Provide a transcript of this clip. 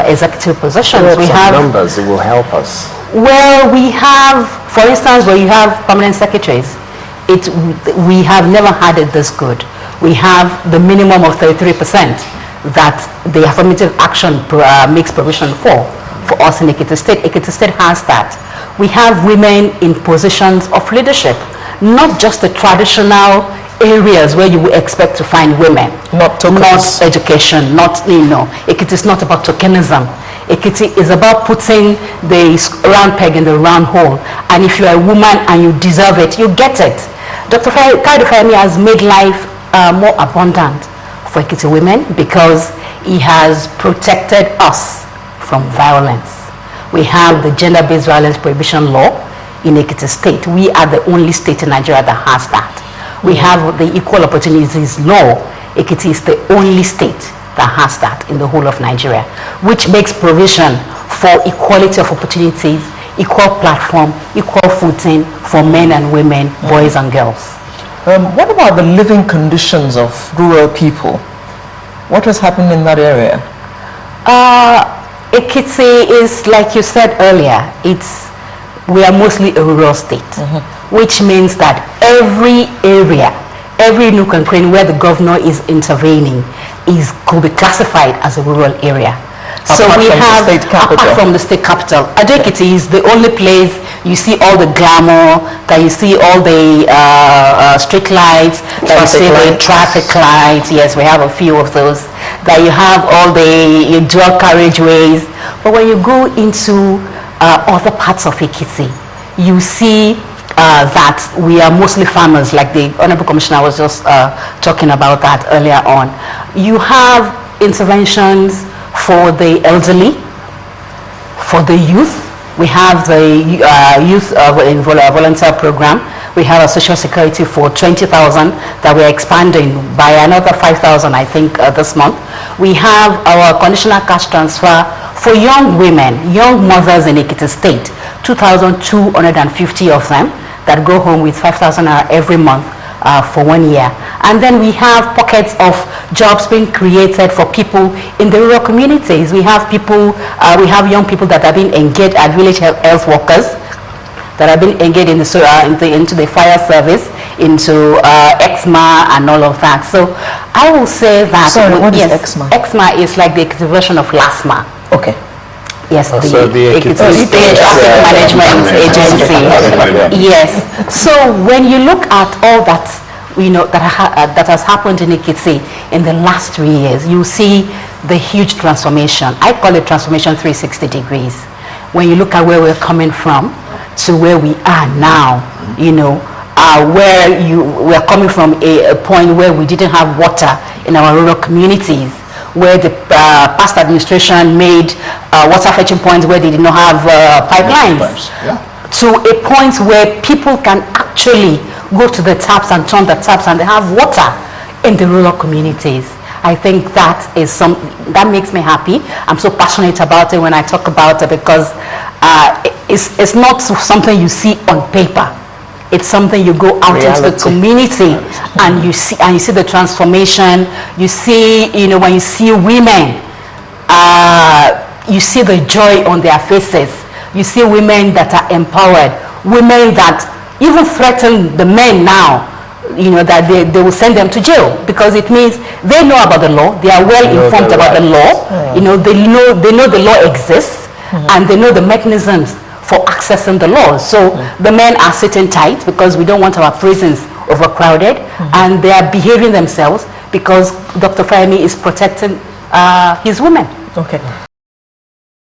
executive positions. We have numbers that will help us. Well, we have, for instance, where you have permanent secretaries, we have never had it this good. We have the minimum of 33% that the affirmative action makes provision for us in Ekiti State. Ekiti State has that. We have women in positions of leadership, not just the traditional areas where you would expect to find women. Not education, Ekiti is not about tokenism. Ekiti is about putting the round peg in the round hole. And if you're a woman and you deserve it, you get it. Dr. Kayode has made life more abundant for Ekiti women because he has protected us from violence. We have the gender-based violence prohibition law in Ekiti State. We are the only state in Nigeria that has that. We have the equal opportunities law. Ekiti is the only state that has that in the whole of Nigeria, which makes provision for equality of opportunities, equal platform, equal footing for men and women, boys and girls. What about the living conditions of rural people? What has happened in that area? Ekiti is, like you said earlier, we are mostly a rural state, which means that every area, every nook and cranny where the governor is intervening could be classified as a rural area. Apart from the state capital. Ekiti is the only place you see all the glamour, that you see all the street lights, that you see the traffic lights. Yes, we have a few of those. That you have all the dual carriageways. But when you go into other parts of Ekiti, you see that we are mostly farmers, like the Honorable Commissioner was just talking about that earlier on. You have interventions for the elderly, for the youth. We have the youth volunteer program. We have a social security for 20,000 that we're expanding by another 5,000, I think, this month. We have our conditional cash transfer for young women, young mothers in Ekiti State, 2,250 of them that go home with 5,000 every month for 1 year. And then we have pockets of jobs being created for people in the rural communities. We have people, we have young people that have been engaged as village health workers, that have been engaged into the fire service, into EXMA and all of that. So I will say that... Sorry, what is EXMA? EXMA is like the version of LASMA. Okay. Yes, the Ekiti State Traffic Management Agency. Yes. So when you look at all that, that has happened in Ekiti in the last 3 years, you see the huge transformation. I call it transformation 360 degrees. When you look at where we're coming from to where we are now, we're coming from a point where we didn't have water in our rural communities, where the past administration made water fetching points where they did not have pipelines, to a point where people can actually go to the taps and turn the taps and they have water in the rural communities. I think that is that makes me happy. I'm so passionate about it when I talk about it because it's not something you see on paper. It's something you go out into the community and you see the transformation. You see, when you see women, you see the joy on their faces. You see women that are empowered, women that even threaten the men now, that they will send them to jail because it means they know about the law. They are well informed about the law. They know the law exists and they know the mechanisms for accessing the law. So the men are sitting tight because we don't want our prisons overcrowded, and they are behaving themselves because Dr. Fayemi is protecting his women. Okay.